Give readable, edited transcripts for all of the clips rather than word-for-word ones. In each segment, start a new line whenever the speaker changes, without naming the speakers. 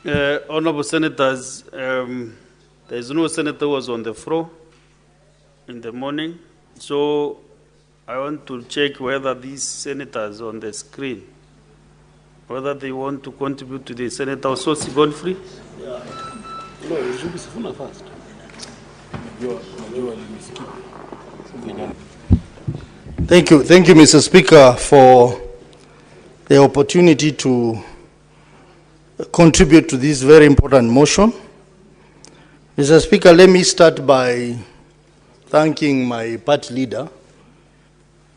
Honorable Senators, there is no senator who was on the floor in the morning, so I want to check whether these senators on the screen, whether they want to contribute to the Senator Ososi Godfrey.
No, it should be Sifuna first.
Thank you, Mr. Speaker, for the opportunity to contribute to this very important motion. Mr. Speaker, let me start by thanking my party leader,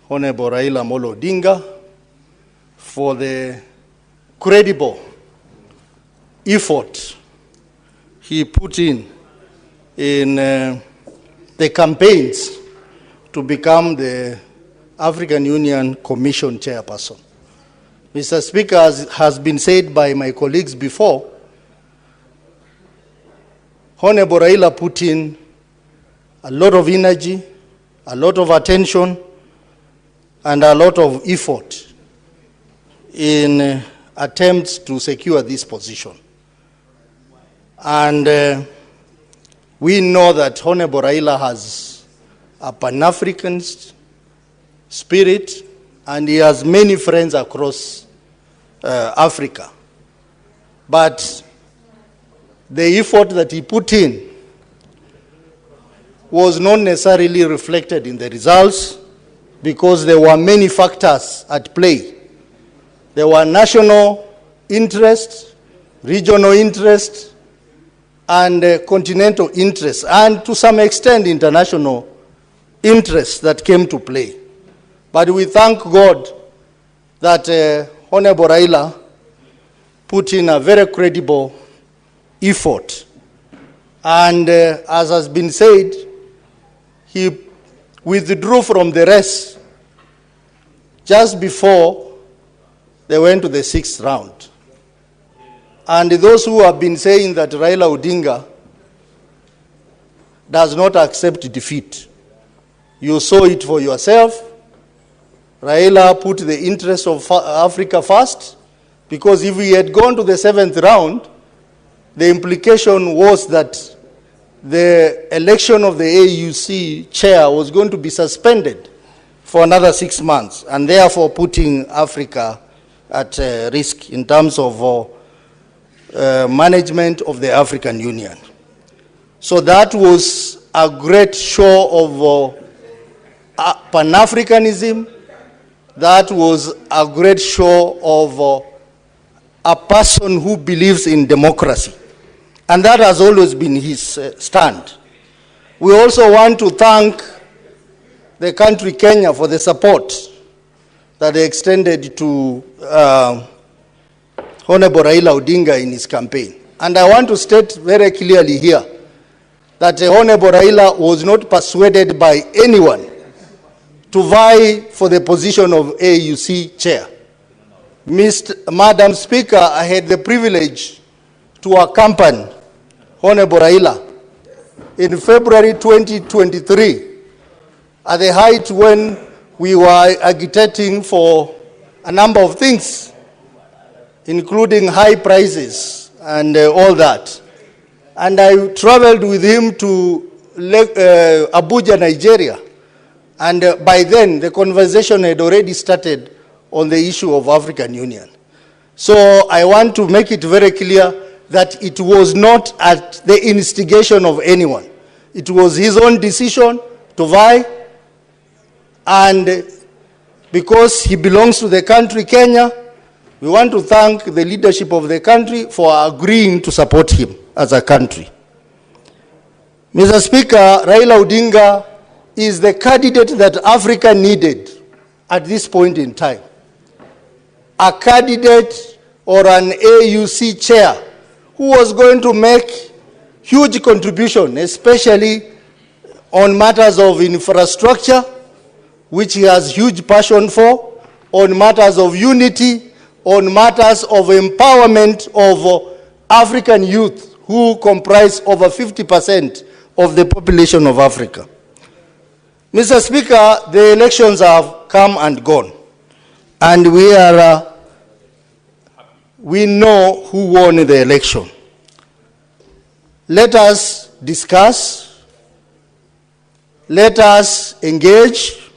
Honorable Raila Odinga, for the credible effort he put in the campaigns to become the African Union Commission chairperson. Mr. Speaker, as has been said by my colleagues before, Honorable Raila put in a lot of energy, a lot of attention, and a lot of effort in attempts to secure this position. And we know that Honorable Raila has a Pan-African spirit, and he has many friends across Africa. But the effort that he put in was not necessarily reflected in the results because there were many factors at play. There were national interests, regional interests, and continental interests, and to some extent international interests that came to play. But we thank God that Honorable Raila put in a very credible effort. And as has been said, he withdrew from the race just before they went to the 6th round. And those who have been saying that Raila Odinga does not accept defeat, you saw it for yourself. Raila put the interests of Africa first, because if we had gone to the 7th round, the implication was that the election of the AUC chair was going to be suspended for another 6 months, and therefore putting Africa at risk in terms of management of the African Union. So that was a great show of Pan-Africanism. That was a great show of a person who believes in democracy. And that has always been his stand. We also want to thank the country Kenya for the support that they extended to Honorable Raila Odinga in his campaign. And I want to state very clearly here that Honorable Raila was not persuaded by anyone to vie for the position of AUC chair. Madam Speaker, I had the privilege to accompany Honorable Raila in February 2023 at the height when we were agitating for a number of things, including high prices and all that. And I traveled with him to Abuja, Nigeria. And by then, the conversation had already started on the issue of African Union. So I want to make it very clear that it was not at the instigation of anyone. It was his own decision to vie, and because he belongs to the country Kenya, we want to thank the leadership of the country for agreeing to support him as a country. Mr. Speaker, Raila Odinga is the candidate that Africa needed at this point in time. A candidate or an AUC chair who was going to make huge contribution, especially on matters of infrastructure, which he has huge passion for, on matters of unity, on matters of empowerment of African youth who comprise over 50% of the population of Africa. Mr. Speaker, the elections have come and gone, and we know who won the election. let us discuss, let us engage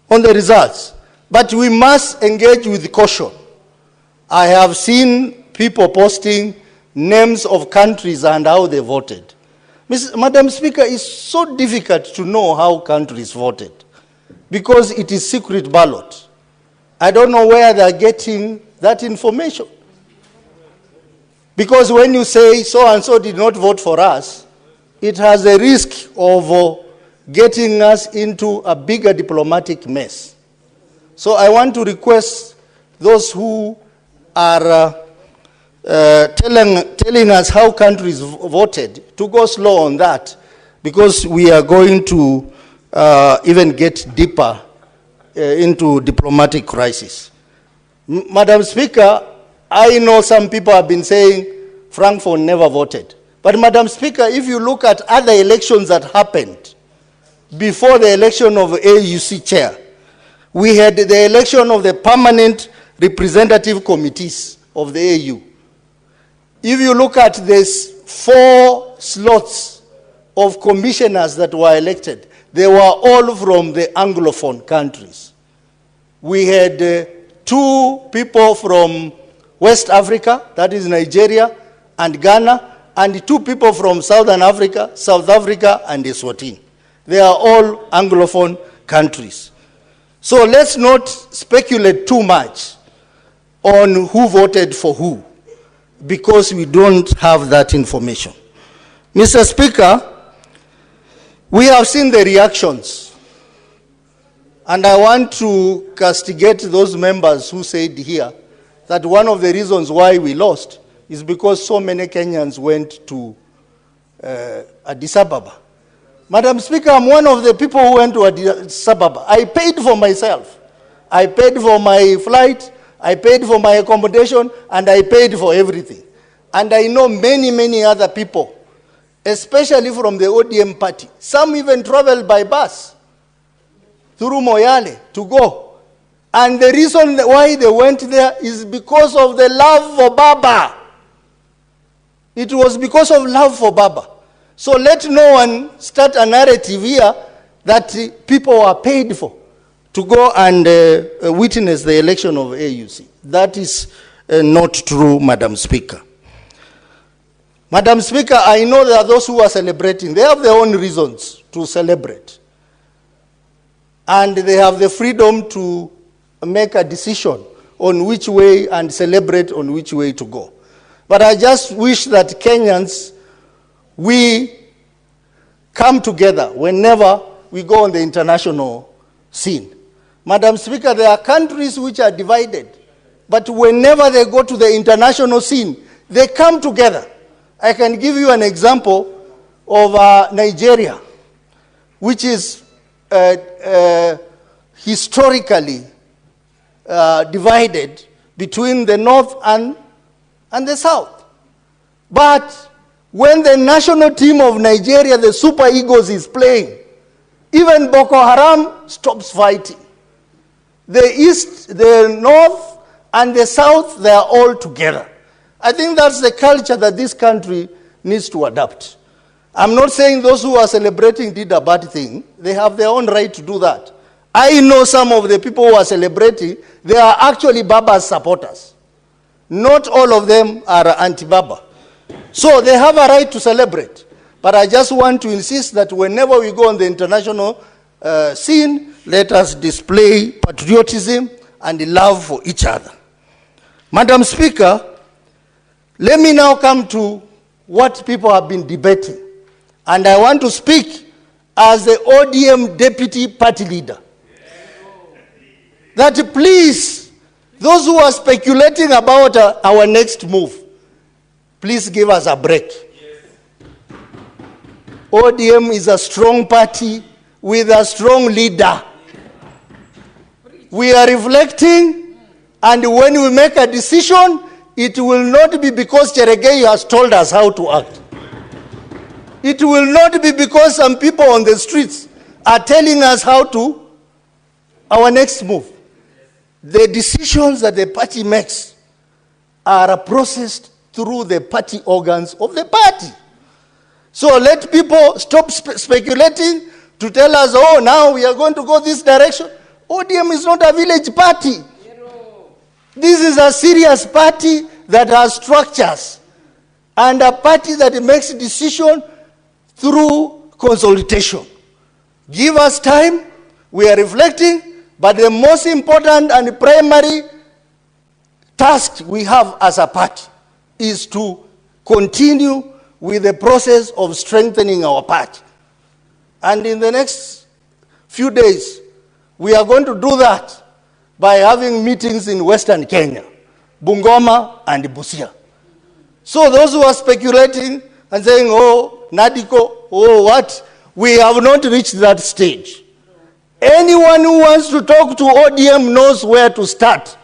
on the results. But we must engage with caution. I have seen people posting names of countries and how they voted. Madam Speaker, it's so difficult to know how countries voted because it is secret ballot. I don't know where they're getting that information. Because when you say so-and-so did not vote for us, it has a risk of getting us into a bigger diplomatic mess. So I want to request those who are telling us how countries voted to go slow on that, because we are going to even get deeper into diplomatic crisis. Madam Speaker, I know some people have been saying Frankfurt never voted. But Madam Speaker, if you look at other elections that happened before the election of AUC chair, we had the election of the permanent representative committees of the AU. If you look at these 4 slots of commissioners that were elected, they were all from the Anglophone countries. We had 2 people from West Africa, that is Nigeria and Ghana, and 2 people from Southern Africa, South Africa, and Eswatini. They are all Anglophone countries. So let's not speculate too much on who voted for who, because we don't have that information. Mr. Speaker, we have seen the reactions, and I want to castigate those members who said here that one of the reasons why we lost is because so many Kenyans went to Addis Ababa. Madam Speaker, I'm one of the people who went to Addis Ababa. I paid for myself. I paid for my flight, I paid for my accommodation, and I paid for everything. And I know many, many other people, especially from the ODM party. Some even traveled by bus through Moyale to go. And the reason why they went there is because of the love for Baba. It was because of love for Baba. So let no one start a narrative here that people are paid for to go and witness the election of AUC. That is not true, Madam Speaker. Madam Speaker, I know there are those who are celebrating. They have their own reasons to celebrate. And they have the freedom to make a decision on which way and celebrate on which way to go. But I just wish that Kenyans, we come together whenever we go on the international scene. Madam Speaker, there are countries which are divided, but whenever they go to the international scene, they come together. I can give you an example of Nigeria, which is historically divided between the north and the south. But when the national team of Nigeria, the Super Eagles, is playing, even Boko Haram stops fighting. The east, the north, and the south, they are all together. I think that's the culture that this country needs to adopt. I'm not saying those who are celebrating did a bad thing. They have their own right to do that. I know some of the people who are celebrating, they are actually Baba's supporters. Not all of them are anti-Baba. So they have a right to celebrate. But I just want to insist that whenever we go on the international scene, let us display patriotism and love for each other. Madam Speaker, let me now come to what people have been debating. And I want to speak as the ODM deputy party leader. That please, those who are speculating about our next move, please give us a break. ODM is a strong party with a strong leader. We are reflecting, and when we make a decision, it will not be because Cheregei has told us how to act. It will not be because some people on the streets are telling us how to, our next move. The decisions that the party makes are processed through the party organs of the party. So let people stop speculating to tell us, oh, now we are going to go this direction. ODM is not a village party. This is a serious party that has structures, and a party that makes decision through consultation. Give us time, we are reflecting, but the most important and primary task we have as a party is to continue with the process of strengthening our party. And in the next few days, we are going to do that by having meetings in Western Kenya, Bungoma and Busia. So those who are speculating and saying, oh, Nadiko, oh, what? We have not reached that stage. Anyone who wants to talk to ODM knows where to start.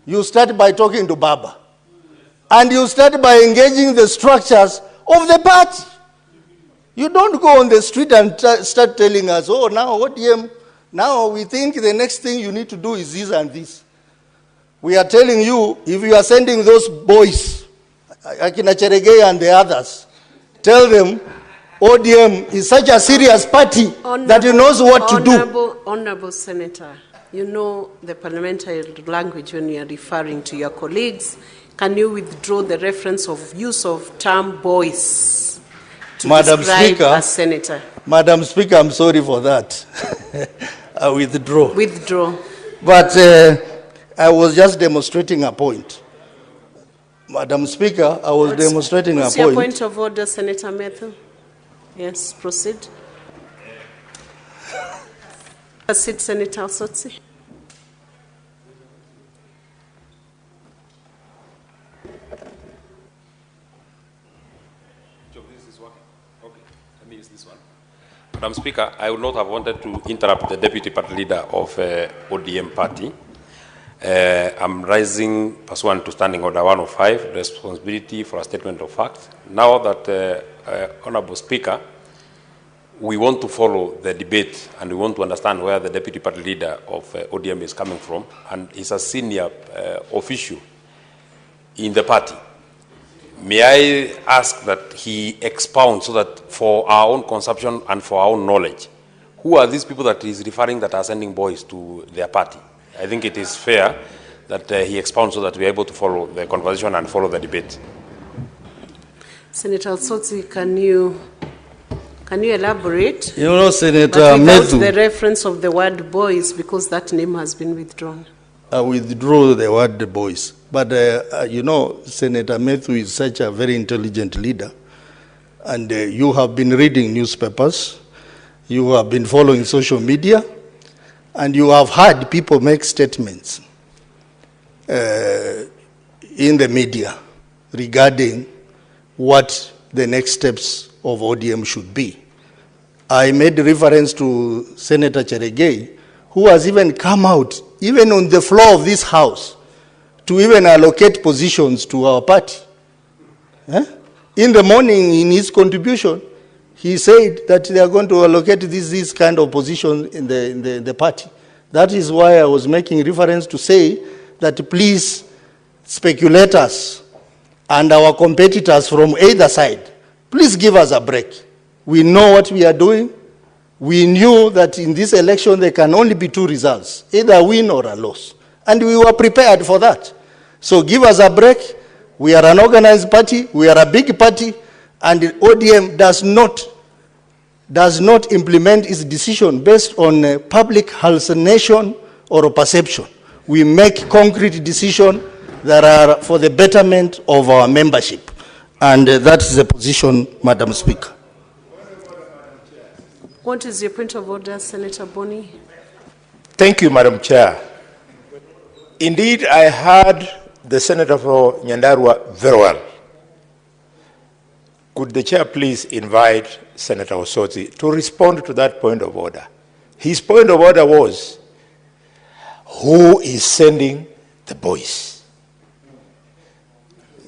You start by talking to Baba. And you start by engaging the structures of the party. You don't go on the street and start telling us, oh, now ODM, now we think the next thing you need to do is this and this. We are telling you, if you are sending those boys, Akina Cheregei and the others, tell them ODM is such a serious party that he knows what to do.
Honorable Senator, you know the parliamentary language when you are referring to your colleagues. Can you withdraw the reference of use of term boys to
Madam
describe
Speaker,
a senator?
Madam Speaker, I'm sorry for that. I withdraw.
Withdraw.
But I was just demonstrating a point. Madam Speaker, I was demonstrating a point.
What's your point of order, Senator Matthew? Yes, proceed. Proceed, Senator Sotsi.
Madam Speaker, I would not have wanted to interrupt the Deputy Party Leader of ODM Party. I'm rising pursuant to Standing Order 105, responsibility for a statement of fact. Now that, Honorable Speaker, we want to follow the debate and we want to understand where the Deputy Party Leader of ODM is coming from, and he's a senior official in the party. May I ask that he expound so that for our own consumption and for our own knowledge, who are these people that he's referring that are sending boys to their party? I think it is fair that he expounds so that we are able to follow the conversation and follow the debate.
Senator Sotsi, can you elaborate?
You know, Senator
But without
Methu,
the reference of the word boys, because that name has been withdrawn.
I withdraw the word the boys. But, you know, Senator Methu is such a very intelligent leader. And you have been reading newspapers. You have been following social media. And you have heard people make statements in the media regarding what the next steps of ODM should be. I made reference to Senator Cheregei, who has even come out, even on the floor of this House, to even allocate positions to our party. In the morning, in his contribution, he said that they are going to allocate this kind of position in the party. That is why I was making reference to say that please, speculators and our competitors from either side, please give us a break. We know what we are doing. We knew that in this election there can only be two results, either a win or a loss. And we were prepared for that. So give us a break. We are an organized party. We are a big party. And ODM does not implement its decision based on public hallucination or perception. We make concrete decisions that are for the betterment of our membership. And that is the position, Madam Speaker.
What is your point of order, Senator Boni?
Thank you, Madam Chair. Indeed, I heard the Senator for Nyandarua very well. Could the Chair please invite Senator Osotsi to respond to that point of order? His point of order was, who is sending the boys?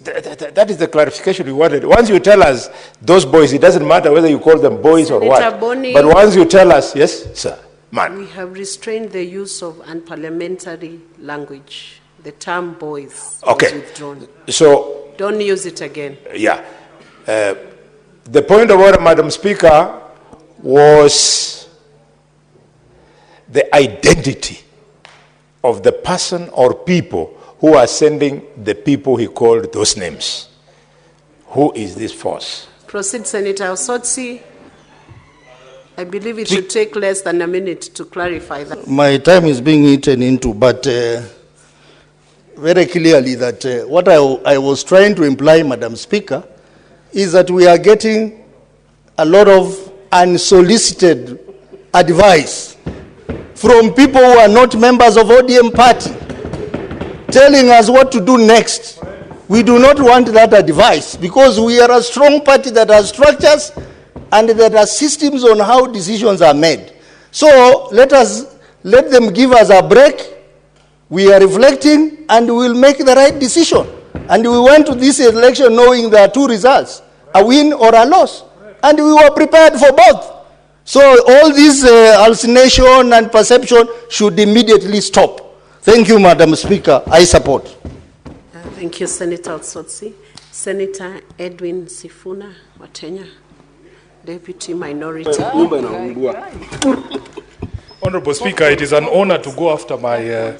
That is the clarification we wanted. Once you tell us those boys, it doesn't matter whether you call them boys or what.
Boni,
but once you tell us, yes, sir, man.
We have restrained the use of unparliamentary language. The term boys
Okay.
was withdrawn.
So
Don't use it again.
yeah. The point of order, Madam Speaker, was the identity of the person or people who are sending the people he called those names. Who is this force?
Proceed, Senator Osotsi. I believe it should take less than a minute to clarify that.
My time is being eaten into, but very clearly that what I was trying to imply, Madam Speaker, is that we are getting a lot of unsolicited advice from people who are not members of ODM party, telling us what to do next. We do not want that advice because we are a strong party that has structures and that has systems on how decisions are made. So let them give us a break. We are reflecting and we will make the right decision. And we went to this election knowing there are two results, a win or a loss. And we were prepared for both. So all this hallucination and perception should immediately stop. Thank you, Madam Speaker. I support.
Thank you, Senator Osotsi. Senator Edwin Sifuna Watenya, Deputy Minority.
Nyumba inaungua.
Honorable Speaker, it is an honor to go after my